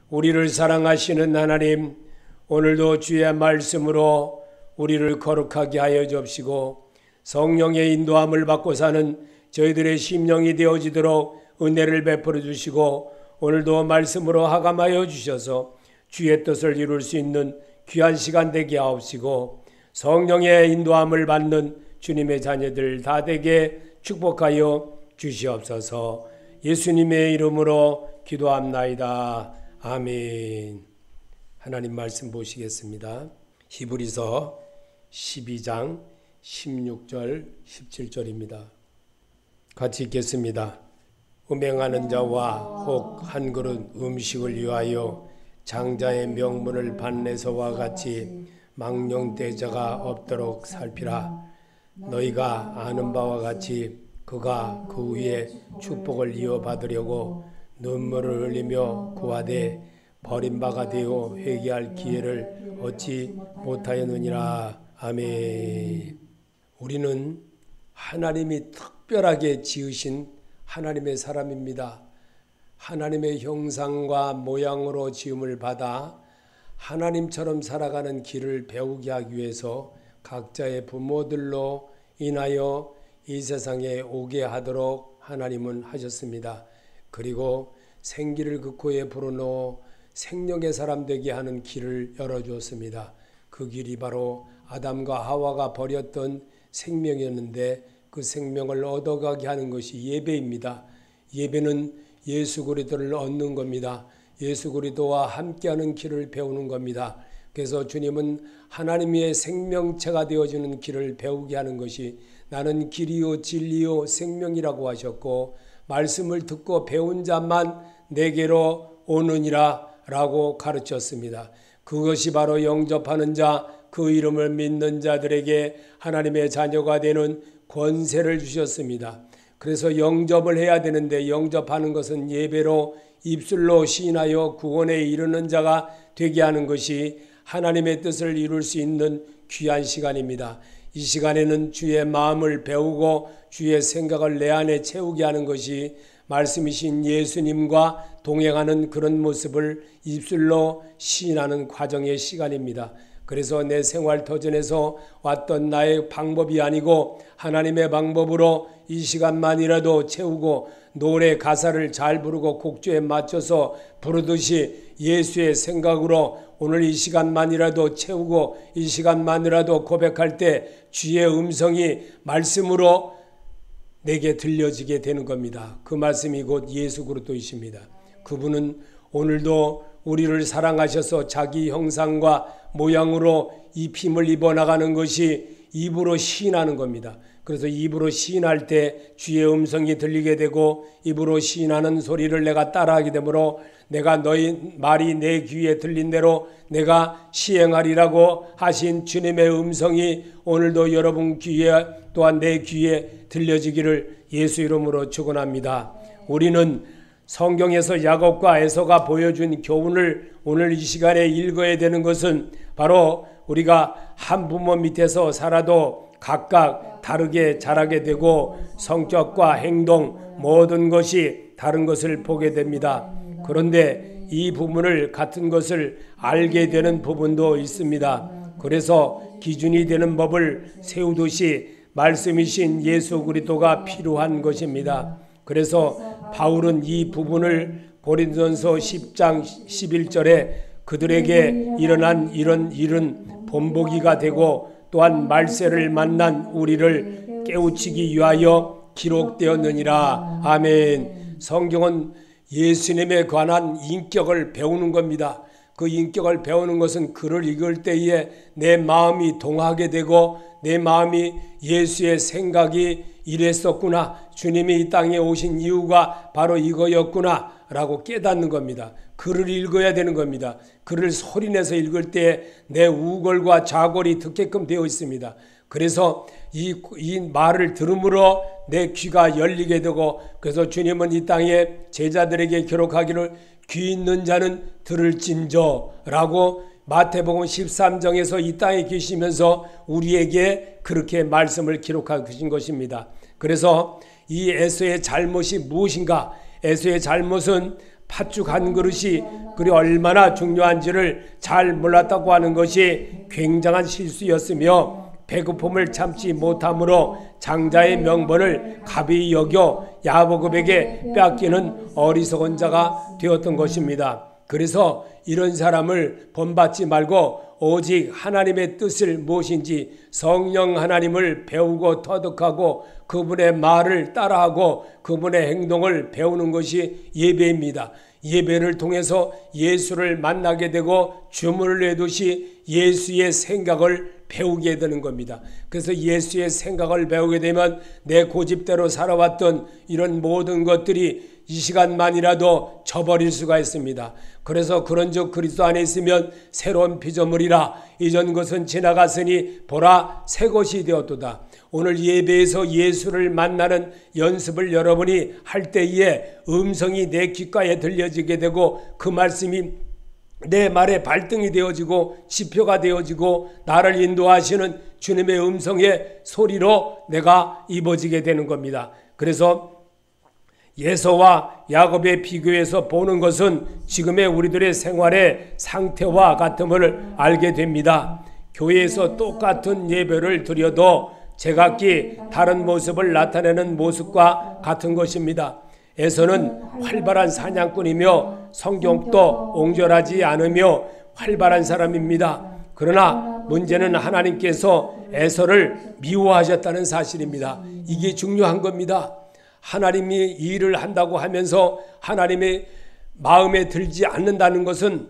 우리를 사랑하시는 하나님, 오늘도 주의 말씀으로 우리를 거룩하게 하여 주옵시고 성령의 인도함을 받고 사는 저희들의 심령이 되어지도록 은혜를 베풀어 주시고 오늘도 말씀으로 하감하여 주셔서 주의 뜻을 이룰 수 있는 귀한 시간 되게 하옵시고 성령의 인도함을 받는 주님의 자녀들 다 되게 축복하여 주시옵소서. 예수님의 이름으로 기도합나이다. 아멘. 하나님 말씀 보시겠습니다. 히브리서 12장 16절 17절입니다. 같이 읽겠습니다. 음행하는 자와 혹 한 그릇 음식을 위하여 장자의 명분을 반내서와 같이 망령되자가 없도록 살피라. 너희가 아는 바와 같이 그가 그 위에 축복을 이어받으려고 눈물을 흘리며 구하되 버림바가 되어 회개할 기회를 얻지 못하였느니라. 아멘. 우리는 하나님이 특별하게 지으신 하나님의 사람입니다. 하나님의 형상과 모양으로 지음을 받아 하나님처럼 살아가는 길을 배우게 하기 위해서 각자의 부모들로 인하여 이 세상에 오게 하도록 하나님은 하셨습니다. 그리고 생기를 그 코에 불어넣어 생명의 사람 되게 하는 길을 열어주었습니다. 그 길이 바로 아담과 하와가 버렸던 생명이었는데 그 생명을 얻어가게 하는 것이 예배입니다. 예배는 예수 그리스도를 얻는 겁니다. 예수 그리스도와 함께하는 길을 배우는 겁니다. 그래서 주님은 하나님의 생명체가 되어지는 길을 배우게 하는 것이 나는 길이요 진리요 생명이라고 하셨고 말씀을 듣고 배운 자만 내게로 오느니라 라고 가르쳤습니다. 그것이 바로 영접하는 자, 그 이름을 믿는 자들에게 하나님의 자녀가 되는 권세를 주셨습니다. 그래서 영접을 해야 되는데 영접하는 것은 예배로 입술로 시인하여 구원에 이르는 자가 되게 하는 것이 하나님의 뜻을 이룰 수 있는 귀한 시간입니다. 이 시간에는 주의 마음을 배우고 주의 생각을 내 안에 채우게 하는 것이 말씀이신 예수님과 동행하는 그런 모습을 입술로 시인하는 과정의 시간입니다. 그래서 내 생활 터전에서 왔던 나의 방법이 아니고 하나님의 방법으로 이 시간만이라도 채우고 노래 가사를 잘 부르고 곡조에 맞춰서 부르듯이 예수의 생각으로 오늘 이 시간만이라도 채우고 이 시간만이라도 고백할 때 주의 음성이 말씀으로 내게 들려지게 되는 겁니다. 그 말씀이 곧 예수 그리스도이십니다. 그분은 오늘도 우리를 사랑하셔서 자기 형상과 모양으로 입힘을 입어나가는 것이 입으로 시인하는 겁니다. 그래서 입으로 시인할 때 주의 음성이 들리게 되고 입으로 시인하는 소리를 내가 따라하게 되므로 내가 너희 말이 내 귀에 들린 대로 내가 시행하리라고 하신 주님의 음성이 오늘도 여러분 귀에 또한 내 귀에 들려지기를 예수 이름으로 축원합니다. 우리는 성경에서 야곱과 에서가 보여준 교훈을 오늘 이 시간에 읽어야 되는 것은 바로 우리가 한 부모 밑에서 살아도 각각 다르게 자라게 되고 성격과 행동 모든 것이 다른 것을 보게 됩니다. 그런데 이 부분을 같은 것을 알게 되는 부분도 있습니다. 그래서 기준이 되는 법을 세우듯이 말씀이신 예수 그리스도가 필요한 것입니다. 그래서 바울은 이 부분을 고린도전서 10장 11절에 그들에게 일어난 이런 일은 본보기가 되고 또한 말세를 만난 우리를 깨우치기 위하여 기록되었느니라. 아멘. 성경은 예수님에 관한 인격을 배우는 겁니다. 그 인격을 배우는 것은 글을 읽을 때에 내 마음이 동하게 되고 내 마음이 예수의 생각이 이랬었구나. 주님이 이 땅에 오신 이유가 바로 이거였구나 라고 깨닫는 겁니다. 글을 읽어야 되는 겁니다. 글을 소리내서 읽을 때 내 우골과 좌골이 듣게끔 되어 있습니다. 그래서 이 말을 들음으로 내 귀가 열리게 되고 그래서 주님은 이 땅에 제자들에게 기록하기를 귀 있는 자는 들을진저 라고 마태복음 13장에서 이 땅에 계시면서 우리에게 그렇게 말씀을 기록하신 것입니다. 그래서 이 에서의 잘못이 무엇인가? 에서의 잘못은 팥죽 한 그릇이 그리 얼마나 중요한지를 잘 몰랐다고 하는 것이 굉장한 실수였으며 배고픔을 참지 못함으로 장자의 명분을 가벼이 여겨 야고보에게 빼앗기는 어리석은 자가 되었던 것입니다. 그래서 이런 사람을 본받지 말고 오직 하나님의 뜻을 무엇인지 성령 하나님을 배우고 터득하고 그분의 말을 따라하고 그분의 행동을 배우는 것이 예배입니다. 예배를 통해서 예수를 만나게 되고 주문을 내듯이 예수의 생각을 배우게 되는 겁니다. 그래서 예수의 생각을 배우게 되면 내 고집대로 살아왔던 이런 모든 것들이 이 시간만이라도 저버릴 수가 있습니다. 그래서 그런즉 그리스도 안에 있으면 새로운 피조물이라 이전 것은 지나갔으니 보라 새 것이 되었도다. 오늘 예배에서 예수를 만나는 연습을 여러분이 할 때에 음성이 내 귓가에 들려지게 되고 그 말씀이 내 말에 발등이 되어지고 지표가 되어지고 나를 인도하시는 주님의 음성의 소리로 내가 입어지게 되는 겁니다. 그래서 예서와 야곱의 비교해서 보는 것은 지금의 우리들의 생활의 상태와 같음을 알게 됩니다. 교회에서 똑같은 예배를 드려도 제각기 다른 모습을 나타내는 모습과 같은 것입니다. 에서는 활발한 사냥꾼이며 성격도 옹졸하지 않으며 활발한 사람입니다. 그러나 문제는 하나님께서 에서를 미워하셨다는 사실입니다. 이게 중요한 겁니다. 하나님이 일을 한다고 하면서 하나님의 마음에 들지 않는다는 것은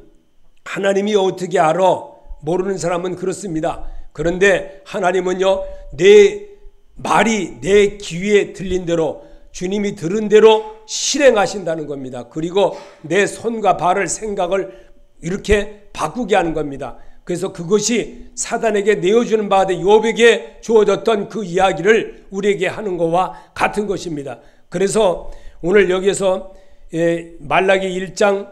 하나님이 어떻게 알아? 모르는 사람은 그렇습니다. 그런데 하나님은요, 내 말이 내 귀에 들린 대로 주님이 들은 대로 실행하신다는 겁니다. 그리고 내 손과 발을 생각을 이렇게 바꾸게 하는 겁니다. 그래서 그것이 사단에게 내어주는 바가 욥에게 주어졌던 그 이야기를 우리에게 하는 것과 같은 것입니다. 그래서 오늘 여기에서 말라기 1장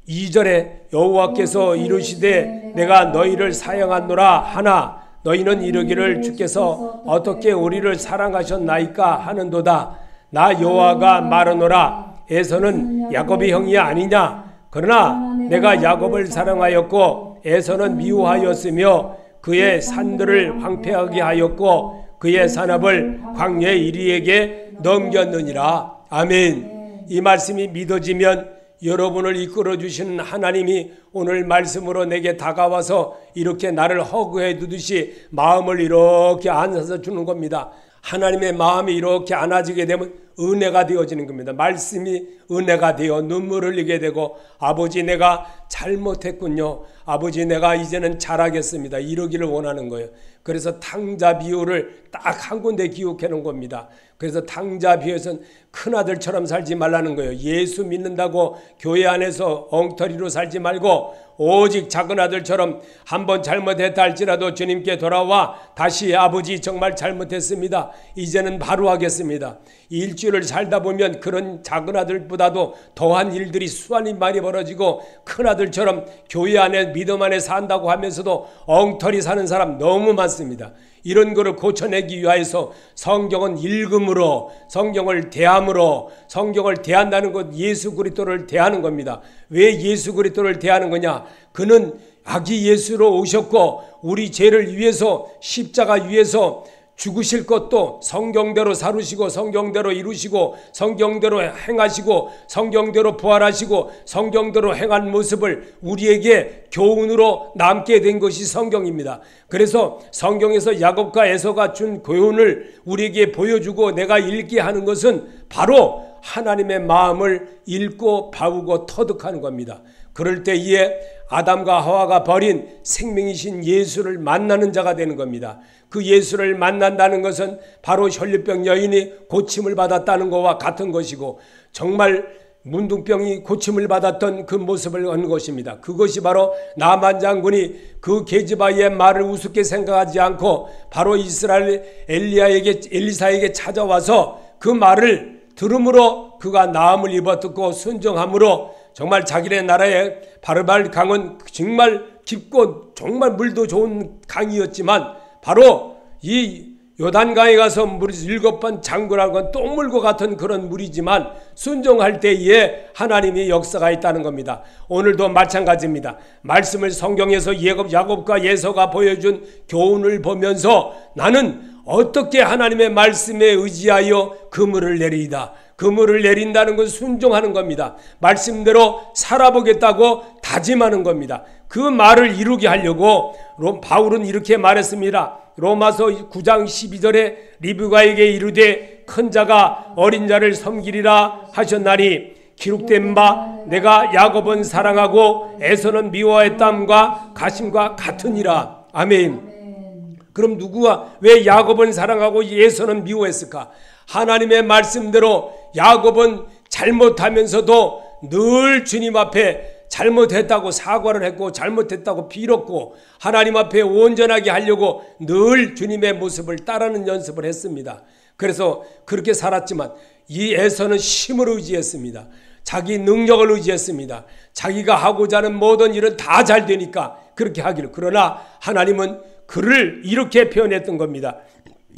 2절에 여호와께서 이르시되 내가 너희를 사형하노라 하나 너희는 이르기를 주께서 어떻게 우리를 사랑하셨나이까 하는도다. 나 여호와가 말하노라 에서는 야곱의 형이 아니냐. 그러나 내가 야곱을 사랑하였고 에서는 미워하였으며 그의 산들을 황폐하게 하였고 그의 산업을 광야 이리에게 넘겼느니라. 아멘. 이 말씀이 믿어지면 여러분을 이끌어 주시는 하나님이 오늘 말씀으로 내게 다가와서 이렇게 나를 허그해 두듯이 마음을 이렇게 안아서 주는 겁니다. 하나님의 마음이 이렇게 안아지게 되면 은혜가 되어지는 겁니다. 말씀이 은혜가 되어 눈물을 흘리게 되고 아버지 내가 잘못했군요. 아버지 내가 이제는 잘하겠습니다. 이러기를 원하는 거예요. 그래서 탕자 비유를 딱 한 군데 기억해 놓은 겁니다. 그래서 탕자 비유에서는 큰아들처럼 살지 말라는 거예요. 예수 믿는다고 교회 안에서 엉터리로 살지 말고 오직 작은 아들처럼 한번 잘못했다 할지라도 주님께 돌아와 다시 아버지 정말 잘못했습니다. 이제는 바로 하겠습니다. 일주일을 살다 보면 그런 작은 아들보다도 더한 일들이 수많이 많이 벌어지고 큰 아들처럼 교회 안에 믿음 안에 산다고 하면서도 엉터리 사는 사람 너무 많습니다. 이런 거를 고쳐내기 위해서 성경은 읽음으로 성경을 대함으로 성경을 대한다는 것 예수 그리스도를 대하는 겁니다. 왜 예수 그리스도를 대하는 거냐? 그는 아기 예수로 오셨고 우리 죄를 위해서 십자가 위에서 죽으실 것도 성경대로 사루시고 성경대로 이루시고 성경대로 행하시고 성경대로 부활하시고 성경대로 행한 모습을 우리에게 교훈으로 남게 된 것이 성경입니다. 그래서 성경에서 야곱과 에서가 준 교훈을 우리에게 보여주고 내가 읽게 하는 것은 바로 하나님의 마음을 읽고 배우고 터득하는 겁니다. 그럴 때에 아담과 하와가 버린 생명이신 예수를 만나는 자가 되는 겁니다. 그 예수를 만난다는 것은 바로 혈류병 여인이 고침을 받았다는 것과 같은 것이고 정말 문둥병이 고침을 받았던 그 모습을 얻는 것입니다. 그것이 바로 나만 장군이 그 게즈바의 말을 우습게 생각하지 않고 바로 이스라엘 엘리사에게 찾아와서 그 말을 들음으로 그가 나음을 입어 듣고 순종함으로 정말 자기네 나라의 바르발 강은 정말 깊고 정말 물도 좋은 강이었지만 바로 이 요단강에 가서 물 7번 잠그라는 건 똥물과 같은 그런 물이지만 순종할 때에 하나님의 역사가 있다는 겁니다. 오늘도 마찬가지입니다. 말씀을 성경에서 야곱과 예서가 보여준 교훈을 보면서 나는 어떻게 하나님의 말씀에 의지하여 그물을 내리이다. 그물을 내린다는 건 순종하는 겁니다. 말씀대로 살아보겠다고 다짐하는 겁니다. 그 말을 이루게 하려고 바울은 이렇게 말했습니다. 로마서 9장 12절에 리브가에게 이르되 큰 자가 어린 자를 섬기리라 하셨나니 기록된 바 내가 야곱은 사랑하고 에서는 미워했담과 가심과 같으니라. 아멘. 그럼 누구가 왜 야곱은 사랑하고 에서는 미워했을까? 하나님의 말씀대로 야곱은 잘못하면서도 늘 주님 앞에 잘못했다고 사과를 했고 잘못했다고 빌었고 하나님 앞에 온전하게 하려고 늘 주님의 모습을 따르는 연습을 했습니다. 그래서 그렇게 살았지만 이 에서는 힘을 의지했습니다. 자기 능력을 의지했습니다. 자기가 하고자 하는 모든 일은 다 잘 되니까 그렇게 하기를. 그러나 하나님은 그를 이렇게 표현했던 겁니다.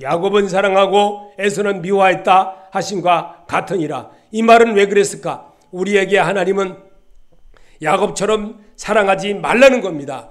야곱은 사랑하고 에서는 미워했다 하심과 같으니라. 이 말은 왜 그랬을까? 우리에게 하나님은 야곱처럼 사랑하지 말라는 겁니다.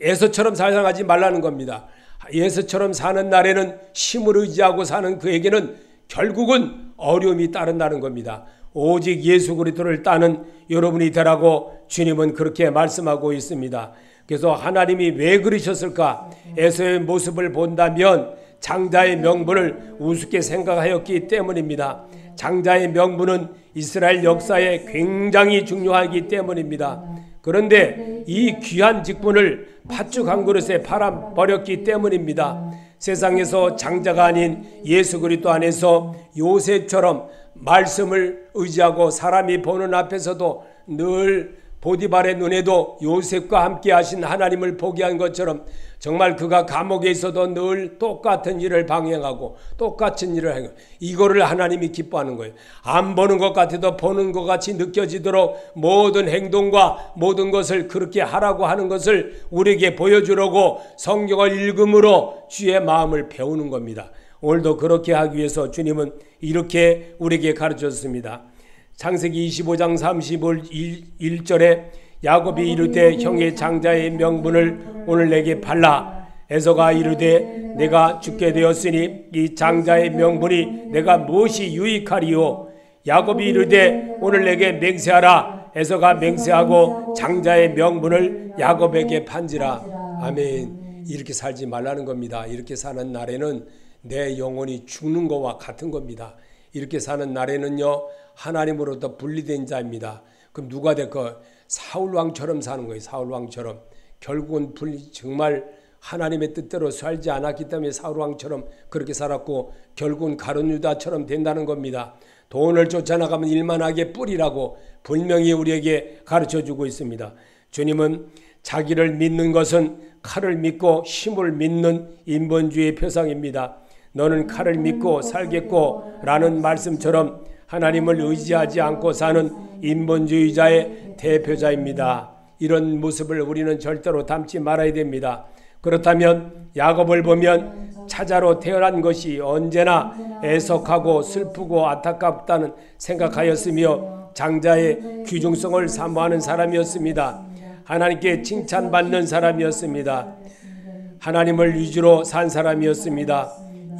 에서처럼 사랑하지 말라는 겁니다. 에서처럼 사는 날에는 힘을 의지하고 사는 그에게는 결국은 어려움이 따른다는 겁니다. 오직 예수 그리스도를 따는 여러분이 되라고 주님은 그렇게 말씀하고 있습니다. 그래서 하나님이 왜 그러셨을까? 에서의 모습을 본다면 장자의 명분을 우습게 생각하였기 때문입니다. 장자의 명분은 이스라엘 역사에 굉장히 중요하기 때문입니다. 그런데 이 귀한 직분을 팥죽 한 그릇에 팔아버렸기 때문입니다. 세상에서 장자가 아닌 예수 그리스도 안에서 요셉처럼 말씀을 의지하고 사람이 보는 앞에서도 늘 보디발의 눈에도 요셉과 함께 하신 하나님을 보게 한 것처럼 정말 그가 감옥에 있어도 늘 똑같은 일을 방향하고 똑같은 일을 하는 거예요. 이거를 하나님이 기뻐하는 거예요. 안 보는 것 같아도 보는 것 같이 느껴지도록 모든 행동과 모든 것을 그렇게 하라고 하는 것을 우리에게 보여주려고 성경을 읽음으로 주의 마음을 배우는 겁니다. 오늘도 그렇게 하기 위해서 주님은 이렇게 우리에게 가르쳤습니다. 창세기 25장 31절에 야곱이 이르되 형의 장자의 명분을 오늘 내게 팔라. 에서가 이르되 내가 죽게 되었으니 이 장자의 명분이 내가 무엇이 유익하리요? 야곱이 이르되 오늘 내게 맹세하라. 에서가 맹세하고 장자의 명분을 야곱에게 판지라. 아멘. 이렇게 살지 말라는 겁니다. 이렇게 사는 날에는 내 영혼이 죽는 것과 같은 겁니다. 이렇게 사는 날에는요 하나님으로부터 분리된 자입니다. 그럼 누가 될까? 사울왕처럼 사는 거예요. 사울왕처럼. 결국은 정말 하나님의 뜻대로 살지 않았기 때문에 사울왕처럼 그렇게 살았고 결국은 가룟유다처럼 된다는 겁니다. 돈을 쫓아나가면 일만하게 뿌리라고 분명히 우리에게 가르쳐주고 있습니다. 주님은 자기를 믿는 것은 칼을 믿고 힘을 믿는 인본주의의 표상입니다. 너는 칼을 믿고 살겠고 라는 말씀처럼 하나님을 의지하지 않고 사는 인본주의자의 대표자입니다. 이런 모습을 우리는 절대로 담지 말아야 됩니다. 그렇다면 야곱을 보면 차자로 태어난 것이 언제나 애석하고 슬프고 안타깝다는 생각하였으며 장자의 귀중성을 사모하는 사람이었습니다. 하나님께 칭찬받는 사람이었습니다. 하나님을 위주로 산 사람이었습니다.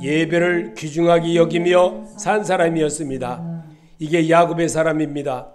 예배를 귀중하게 여기며 산 사람이었습니다. 이게 야곱의 사람입니다.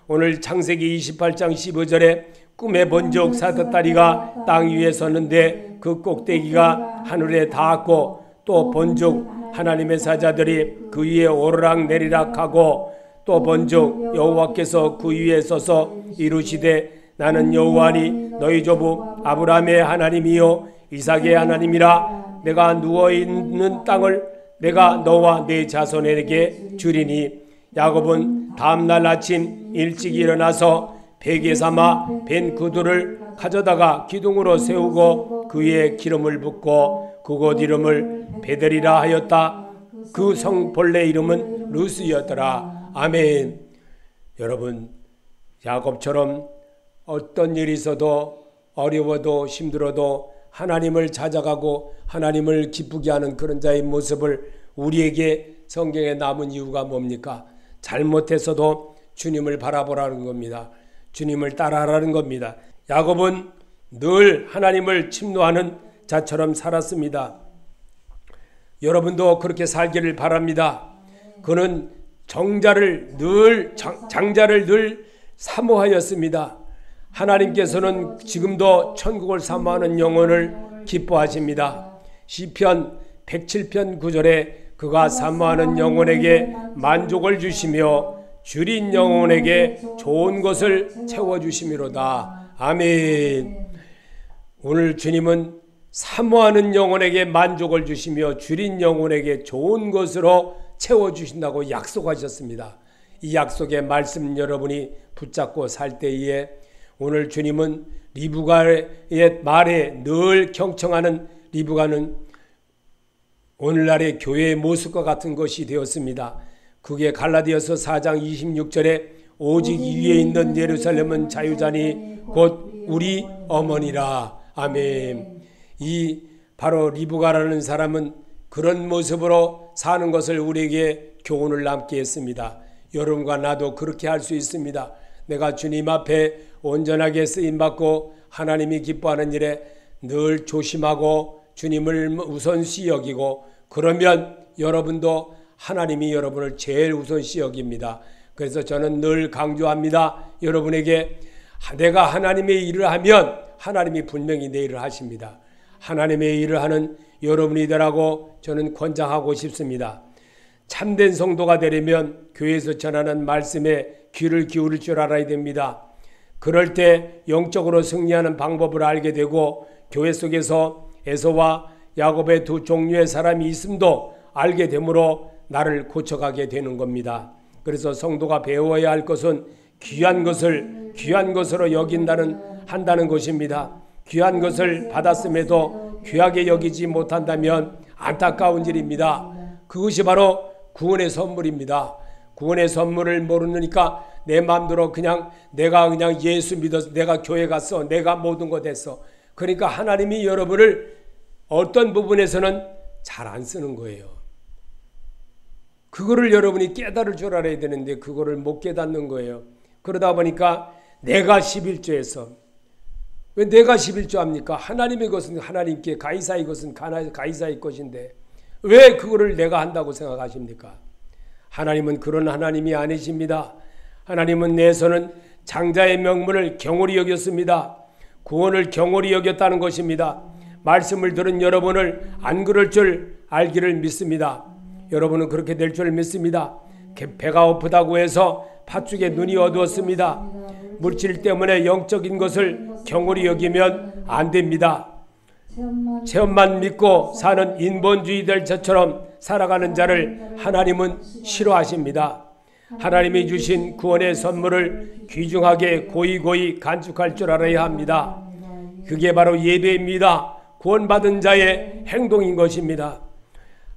오늘 창세기 28장 15절에 꿈에 본적 사다다리가 땅 위에 섰는데 그 꼭대기가 하늘에 닿았고 또 본적 하나님의 사자들이 그 위에 오르락 내리락 하고 또 본적 여호와께서 그 위에 서서 이루시되 나는 여호와니 너희 조부 아브라함의 하나님이요 이삭의 하나님이라. 내가 누워있는 땅을 내가 너와 네 자손에게 주리니. 야곱은 다음날 아침 일찍 일어나서 베개 삼아 벤 구두를 가져다가 기둥으로 세우고 그 위에 기름을 붓고 그곳 이름을 베델이라 하였다. 그 성 본래 이름은 루스였더라. 아멘. 여러분, 야곱처럼 어떤 일이 있어도 어려워도 힘들어도 하나님을 찾아가고 하나님을 기쁘게 하는 그런 자의 모습을 우리에게 성경에 남은 이유가 뭡니까? 잘못해서도 주님을 바라보라는 겁니다. 주님을 따라하라는 겁니다. 야곱은 늘 하나님을 침노하는 자처럼 살았습니다. 여러분도 그렇게 살기를 바랍니다. 그는 장자를 늘 사모하였습니다. 하나님께서는 지금도 천국을 사모하는 영혼을 기뻐하십니다. 시편 107편 9절에 그가 사모하는 영혼에게 만족을 주시며 줄인 영혼에게 좋은 것을 채워주시미로다. 아멘. 오늘 주님은 사모하는 영혼에게 만족을 주시며 줄인 영혼에게 좋은 것으로 채워주신다고 약속하셨습니다. 이 약속의 말씀 여러분이 붙잡고 살 때에 오늘 주님은 리브가의 말에 늘 경청하는 리브가는 오늘날의 교회의 모습과 같은 것이 되었습니다. 그게 갈라디아서 4장 26절에 오직 위에 있는 예루살렘은 자유자니 곧 우리 어머니라. 아멘. 이 바로 리브가라는 사람은 그런 모습으로 사는 것을 우리에게 교훈을 남게 했습니다. 여러분과 나도 그렇게 할 수 있습니다. 내가 주님 앞에 온전하게 쓰임받고 하나님이 기뻐하는 일에 늘 조심하고 주님을 우선시 여기고 그러면 여러분도 하나님이 여러분을 제일 우선시 여깁니다. 그래서 저는 늘 강조합니다. 여러분에게 내가 하나님의 일을 하면 하나님이 분명히 내 일을 하십니다. 하나님의 일을 하는 여러분이 되라고 저는 권장하고 싶습니다. 참된 성도가 되려면 교회에서 전하는 말씀에 귀를 기울일 줄 알아야 됩니다. 그럴 때 영적으로 승리하는 방법을 알게 되고 교회 속에서 에서와 야곱의 두 종류의 사람이 있음도 알게 되므로 나를 고쳐가게 되는 겁니다. 그래서 성도가 배워야 할 것은 귀한 것을 귀한 것으로 한다는 것입니다. 귀한 것을 받았음에도 귀하게 여기지 못한다면 안타까운 일입니다. 그것이 바로 구원의 선물입니다. 구원의 선물을 모르니까 내 마음대로 내가 그냥 예수 믿어서 내가 교회 갔어. 내가 모든 것 했어. 그러니까 하나님이 여러분을 어떤 부분에서는 잘 안 쓰는 거예요. 그거를 여러분이 깨달을 줄 알아야 되는데 그거를 못 깨닫는 거예요. 그러다 보니까 내가 11조에서 왜 내가 11조 합니까? 하나님의 것은 하나님께 가이사의 것은 가이사의 것인데 왜 그거를 내가 한다고 생각하십니까? 하나님은 그런 하나님이 아니십니다. 하나님은 내에서는 장자의 명분을 경홀히 여겼습니다. 구원을 경홀히 여겼다는 것입니다. 말씀을 들은 여러분을 안 그럴 줄 알기를 믿습니다. 여러분은 그렇게 될 줄 믿습니다. 배가 고프다고 해서 팥죽에 눈이 어두웠습니다. 물질 때문에 영적인 것을 경홀히 여기면 안 됩니다. 체험만 믿고 사는 인본주의들 저처럼 살아가는 자를 하나님은 싫어하십니다. 하나님이 주신 구원의 선물을 귀중하게 고이고이 간직할 줄 알아야 합니다. 그게 바로 예배입니다. 구원받은 자의 행동인 것입니다.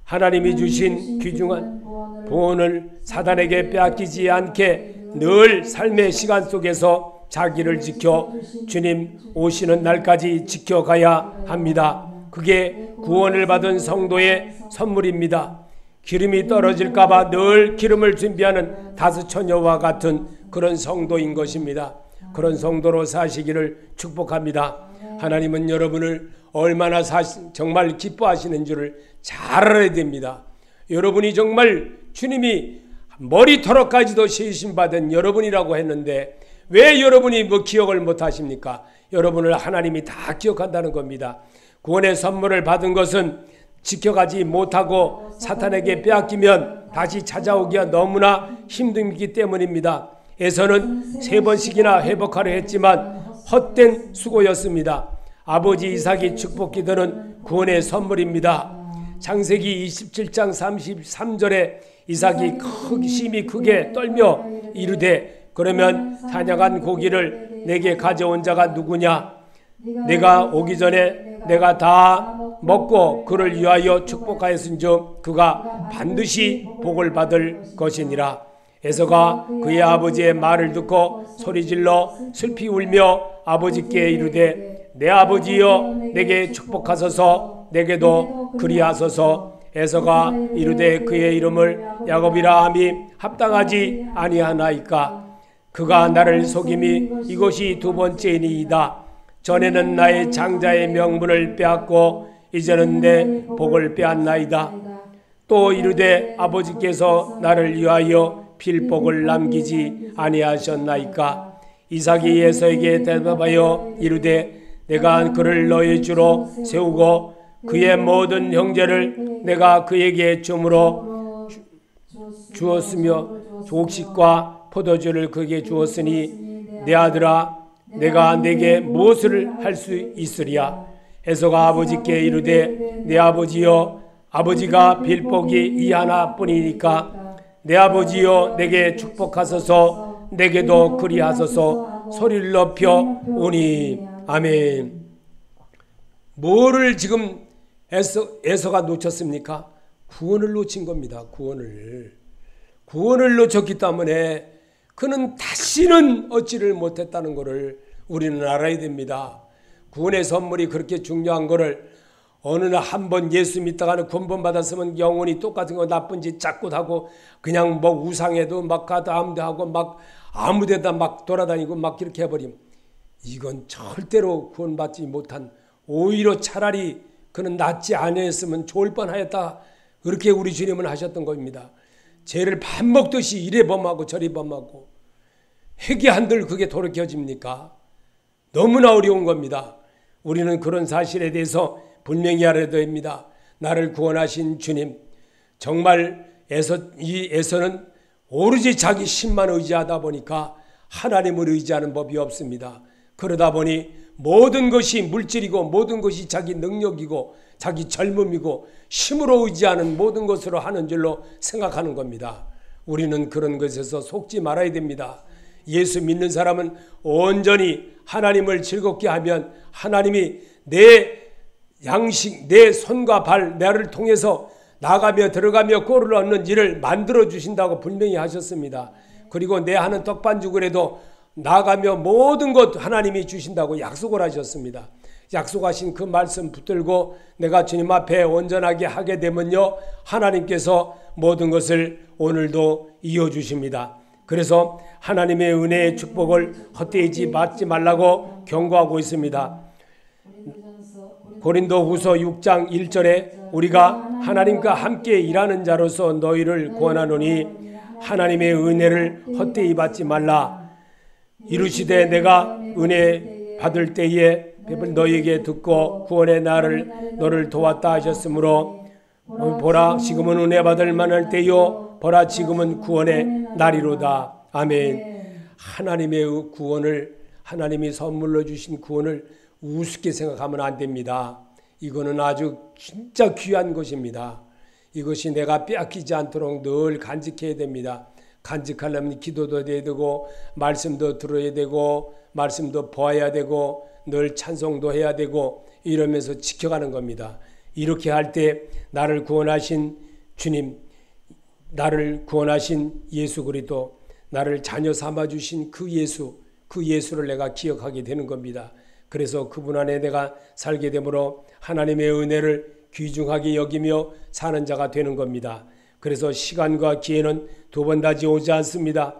하나님이 주신 귀중한 구원을 사단에게 빼앗기지 않게 늘 삶의 시간 속에서 자기를 지켜 주님 오시는 날까지 지켜가야 합니다. 그게 구원을 받은 성도의 선물입니다. 기름이 떨어질까 봐 늘 기름을 준비하는 다스처녀와 같은 그런 성도인 것입니다. 그런 성도로 사시기를 축복합니다. 하나님은 여러분을 얼마나 정말 기뻐하시는 줄을 잘 알아야 됩니다. 여러분이 정말 주님이 머리털어까지도 세우심받은 여러분이라고 했는데 왜 여러분이 기억을 못하십니까? 여러분을 하나님이 다 기억한다는 겁니다. 구원의 선물을 받은 것은 지켜가지 못하고 사탄에게 빼앗기면 다시 찾아오기가 너무나 힘들기 때문입니다. 에서는 3번씩이나 회복하려 했지만 헛된 수고였습니다. 아버지 이삭이 축복기도는 구원의 선물입니다. 창세기 27장 33절에 이삭이 심히 크게 떨며 이르되 그러면 사냥한 고기를 내게 가져온 자가 누구냐? 내가 오기 전에 내가 다 먹고 그를 위하여 축복하였은즉 그가 반드시 복을 받을 것이니라. 에서가 그의 아버지의 말을 듣고 소리질러 슬피 울며 아버지께 이르되 내 아버지여 내게 축복하소서 내게도 그리하소서. 에서가 이르되 그의 이름을 야곱이라 함이 합당하지 아니하나이까. 그가 나를 속임이 이것이 두 번째이니이다. 전에는 나의 장자의 명분을 빼앗고 이제는 내 복을 빼앗나이다. 또 이르되 아버지께서 나를 위하여 필복을 남기지 아니하셨나이까. 이삭이 에서에게 대답하여 이르되 내가 그를 너의 주로 세우고 그의 모든 형제를 내가 그에게 주었으며 족식과 포도주를 그에게 주었으니 내 아들아 내가 내게 무엇을 할 수 있으리야. 에서가 아버지께 이르되 내 아버지여 아버지가 빌복이 이 하나뿐이니까 내 아버지여 내게 축복하소서 내게도 그리하소서. 소리를 높여 오니. 아멘. 뭐를 지금 에서가 놓쳤습니까? 구원을 놓친 겁니다. 구원을 놓쳤기 때문에 그는 다시는 얻지를 못했다는 것을 우리는 알아야 됩니다. 구원의 선물이 그렇게 중요한 것을 어느 날 한 번 예수 믿다가는 구원 받았으면 영원히 똑같은 거 나쁜 짓 자꾸 하고 그냥 뭐 우상에도 막 가담도 하고 막 아무 데다 막 돌아다니고 막 이렇게 해버리면 이건 절대로 구원받지 못한, 오히려 차라리 그는 낫지 않았으면 좋을 뻔하였다. 그렇게 우리 주님은 하셨던 겁니다. 죄를 밥 먹듯이 이래 범하고 저리 범하고 회개한들 그게 돌이켜집니까? 너무나 어려운 겁니다. 우리는 그런 사실에 대해서 분명히 알아야 됩니다. 나를 구원하신 주님, 정말 에서는 오로지 자기 힘만 의지하다 보니까 하나님을 의지하는 법이 없습니다. 그러다 보니 모든 것이 물질이고 모든 것이 자기 능력이고 자기 젊음이고 힘으로 의지하는 모든 것으로 하는 줄로 생각하는 겁니다. 우리는 그런 것에서 속지 말아야 됩니다. 예수 믿는 사람은 온전히 하나님을 즐겁게 하면 하나님이 내 양식, 내 손과 발, 나를 통해서 나가며 들어가며 꼴을 얻는 일을 만들어 주신다고 분명히 하셨습니다. 그리고 내 하는 떡반죽을해도 나가며 모든 것 하나님이 주신다고 약속을 하셨습니다. 약속하신 그 말씀 붙들고 내가 주님 앞에 온전하게 하게 되면요, 하나님께서 모든 것을 오늘도 이어주십니다. 그래서 하나님의 은혜의 축복을 헛되이 받지 말라고 경고하고 있습니다. 고린도후서 6장 1절에 우리가 하나님과 함께 일하는 자로서 너희를 구원하노니 하나님의 은혜를 헛되이 받지 말라. 이르시되 내가 은혜 받을 때에 너희에게 듣고 구원의 날을 너를 도왔다 하셨으므로 보라 지금은 은혜 받을 만할 때요 보라 지금은 구원의 날이로다. 아멘. 하나님의 구원을, 하나님이 선물로 주신 구원을 우습게 생각하면 안 됩니다. 이거는 아주 진짜 귀한 것입니다. 이것이 내가 빼앗기지 않도록 늘 간직해야 됩니다. 간직하려면 기도도 해야 되고 말씀도 들어야 되고 말씀도 보아야 되고 늘 찬송도 해야 되고 이러면서 지켜가는 겁니다. 이렇게 할 때 나를 구원하신 주님, 나를 구원하신 예수 그리스도, 나를 자녀 삼아주신 그 예수를 내가 기억하게 되는 겁니다. 그래서 그분 안에 내가 살게 되므로 하나님의 은혜를 귀중하게 여기며 사는 자가 되는 겁니다. 그래서 시간과 기회는 두 번 다시 오지 않습니다.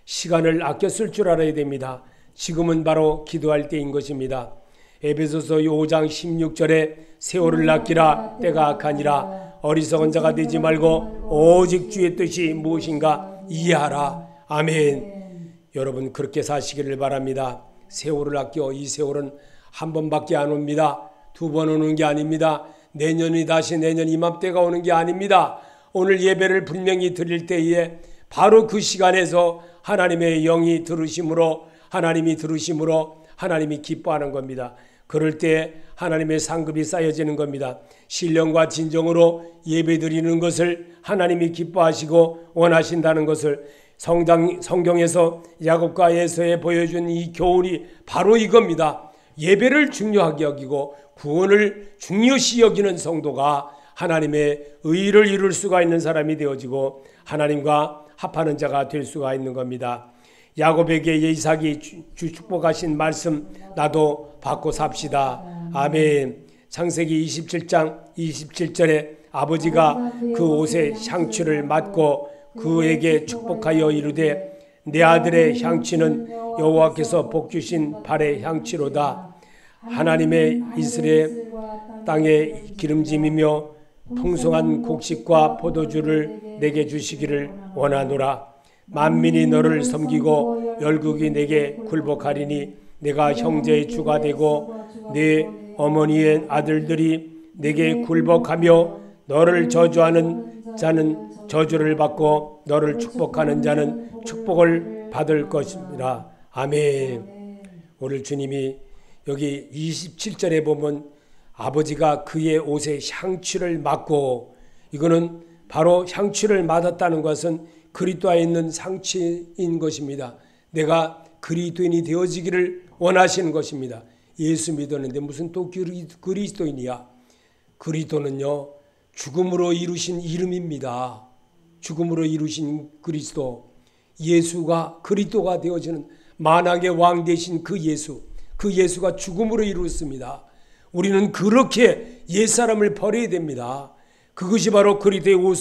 시간을 아껴 쓸 줄 알아야 됩니다. 지금은 바로 기도할 때인 것입니다. 에베소서 5장 16절에 세월을 아끼라 때가 악하니라. 어리석은 자가 되지 말고 오직 주의 뜻이 무엇인가 이해하라. 아멘. 여러분 그렇게 사시기를 바랍니다. 세월을 아껴, 이 세월은 한 번밖에 안 옵니다. 두 번 오는 게 아닙니다. 내년이 다시 내년 이맘때가 오는 게 아닙니다. 오늘 예배를 분명히 드릴 때에 바로 그 시간에서 하나님의 영이 들으심으로, 하나님이 들으심으로 하나님이 기뻐하는 겁니다. 그럴 때 하나님의 상급이 쌓여지는 겁니다. 신령과 진정으로 예배 드리는 것을 하나님이 기뻐하시고 원하신다는 것을 성경에서 야곱과 에서에 보여준 이 교훈이 바로 이겁니다. 예배를 중요하게 여기고 구원을 중요시 여기는 성도가 하나님의 의를 이룰 수가 있는 사람이 되어지고 하나님과 합하는 자가 될 수가 있는 겁니다. 야곱에게 이삭이 축복하신 말씀 나도 받고 삽시다. 아멘. 창세기 27장 27절에 아버지가 그 옷에 향취를 맡고 그에게 축복하여 이르되 내 아들의 향취는 여호와께서 복 주신 발의 향취로다. 하나님의 이스라엘 땅의 기름짐이며 풍성한 곡식과 포도주를 내게 주시기를 원하노라. 만민이 너를 섬기고 열국이 내게 굴복하리니 내가 형제의 주가 되고 내 어머니의 아들들이 내게 굴복하며 너를 저주하는 자는 저주를 받고 너를 축복하는 자는 축복을 받을 것이라. 아멘. 오늘 주님이 여기 27절에 보면 아버지가 그의 옷에 향취를 맡고, 이거는 바로 향취를 맡았다는 것은 그리스도에 있는 상치인 것입니다. 내가 그리스도인이 되어지기를 원하시는 것입니다. 예수 믿었는데 무슨 또 그리스도인이야? 그리스도는요, 죽음으로 이루신 이름입니다. 죽음으로 이루신 그리스도, 예수가 그리스도가 되어지는 만왕의 왕 되신 그 예수, 그 예수가 죽음으로 이루었습니다. 우리는 그렇게 옛사람을 버려야 됩니다. 그것이 바로 그리스도의 옷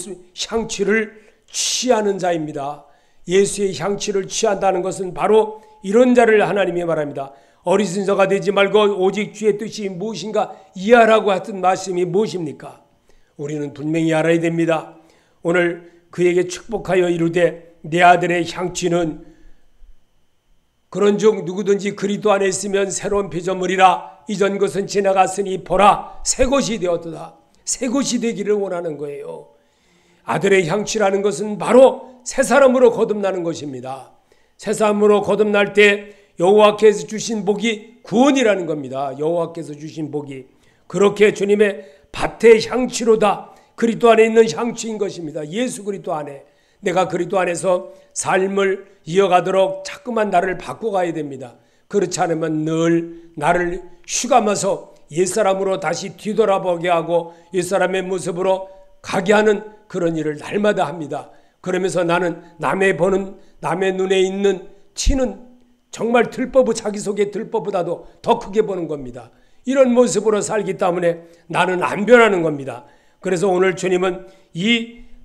향취를 취하는 자입니다. 예수의 향취를 취한다는 것은 바로 이런 자를 하나님이 말합니다. 어리순서가 되지 말고 오직 주의 뜻이 무엇인가 이해하라고 했던 말씀이 무엇입니까? 우리는 분명히 알아야 됩니다. 오늘 그에게 축복하여 이르되 내 아들의 향취는, 그런즉 누구든지 그리스도 안에 있으면 새로운 피조물이라. 이전 것은 지나갔으니 보라 새 것이 되었도다. 새 것이 되기를 원하는 거예요. 아들의 향취라는 것은 바로 새 사람으로 거듭나는 것입니다. 새 사람으로 거듭날 때 여호와께서 주신 복이 구원이라는 겁니다. 여호와께서 주신 복이 그렇게 주님의 밭의 향취로다. 그리스도 안에 있는 향취인 것입니다. 예수 그리스도 안에, 내가 그리스도 안에서 삶을 이어가도록 자꾸만 나를 바꿔가야 됩니다. 그렇지 않으면 늘 나를 휴감해서 옛사람으로 다시 뒤돌아보게 하고 옛사람의 모습으로 가게 하는 그런 일을 날마다 합니다. 그러면서 나는 남의 눈에 있는 티는 정말 자기 속의 들법보다도 더 크게 보는 겁니다. 이런 모습으로 살기 때문에 나는 안 변하는 겁니다. 그래서 오늘 주님은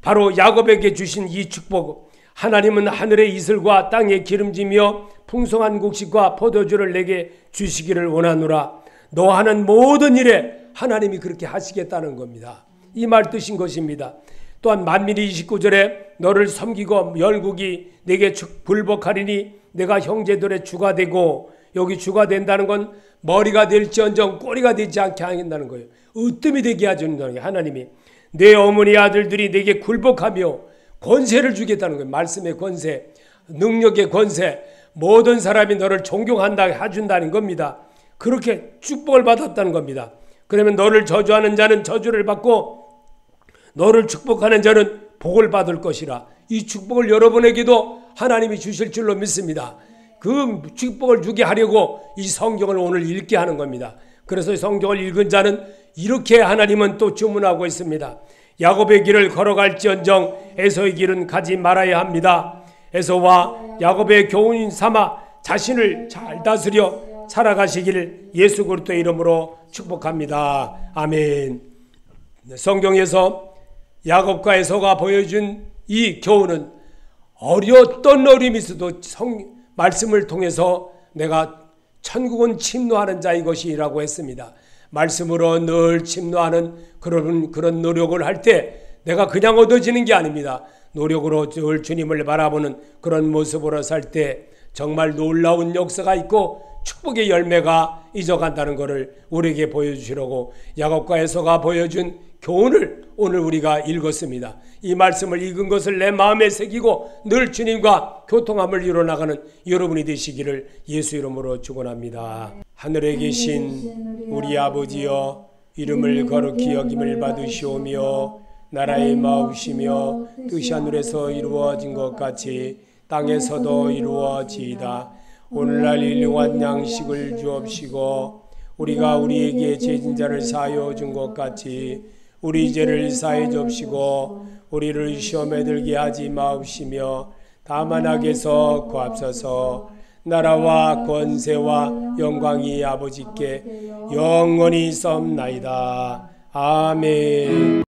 바로 야곱에게 주신 이 축복, 하나님은 하늘의 이슬과 땅의 기름지며 풍성한 곡식과 포도주를 내게 주시기를 원하노라. 너 하는 모든 일에 하나님이 그렇게 하시겠다는 겁니다. 이 말 뜻인 것입니다. 또한 만민이 29절에 너를 섬기고 열국이 내게 굴복하리니 내가 형제들의 주가 되고, 여기 주가 된다는 건 머리가 될지언정 꼬리가 되지 않게 하겠다는 거예요. 으뜸이 되게 하자는 거예요. 하나님이 내 어머니 아들들이 내게 굴복하며 권세를 주겠다는 거예요. 말씀의 권세, 능력의 권세, 모든 사람이 너를 존경한다 해준다는 겁니다. 그렇게 축복을 받았다는 겁니다. 그러면 너를 저주하는 자는 저주를 받고 너를 축복하는 자는 복을 받을 것이라. 이 축복을 여러분에게도 하나님이 주실 줄로 믿습니다. 그 축복을 주게 하려고 이 성경을 오늘 읽게 하는 겁니다. 그래서 성경을 읽은 자는 이렇게 하나님은 또 주문하고 있습니다. 야곱의 길을 걸어갈지언정 에서의 길은 가지 말아야 합니다. 에서와 야곱의 교훈 삼아 자신을 잘 다스려 살아가시기를 예수 그리스도의 이름으로 축복합니다. 아멘. 성경에서 야곱과 에서가 보여준 이 교훈은 어려웠던 어림이 있어도 말씀을 통해서 내가 천국은 침노하는 자의 것이라고 했습니다. 말씀으로 늘 침노하는 그런 노력을 할 때 내가 그냥 얻어지는 게 아닙니다. 노력으로 늘 주님을 바라보는 그런 모습으로 살 때 정말 놀라운 역사가 있고 축복의 열매가 잊어간다는 것을 우리에게 보여주시려고 야곱과 에서가 보여준 교훈을 오늘 우리가 읽었습니다. 이 말씀을 읽은 것을 내 마음에 새기고 늘 주님과 교통함을 이뤄나가는 여러분이 되시기를 예수 이름으로 축원합니다. 하늘에 계신 우리 아버지여, 이름을 거룩히 여김을 받으시오며 나라의 마옵시며 뜻이 하늘에서 이루어진 것 같이 땅에서도 이루어지이다. 오늘날 일용할 양식을 주옵시고 우리가 우리에게 죄진 자를 사하여 준 것 같이 우리 죄를 사해 줍시고 우리를 시험에 들게 하지 마옵시며 다만 악에서 구하옵소서. 나라와 권세와 영광이 아버지께 영원히 있사옵나이다. 아멘.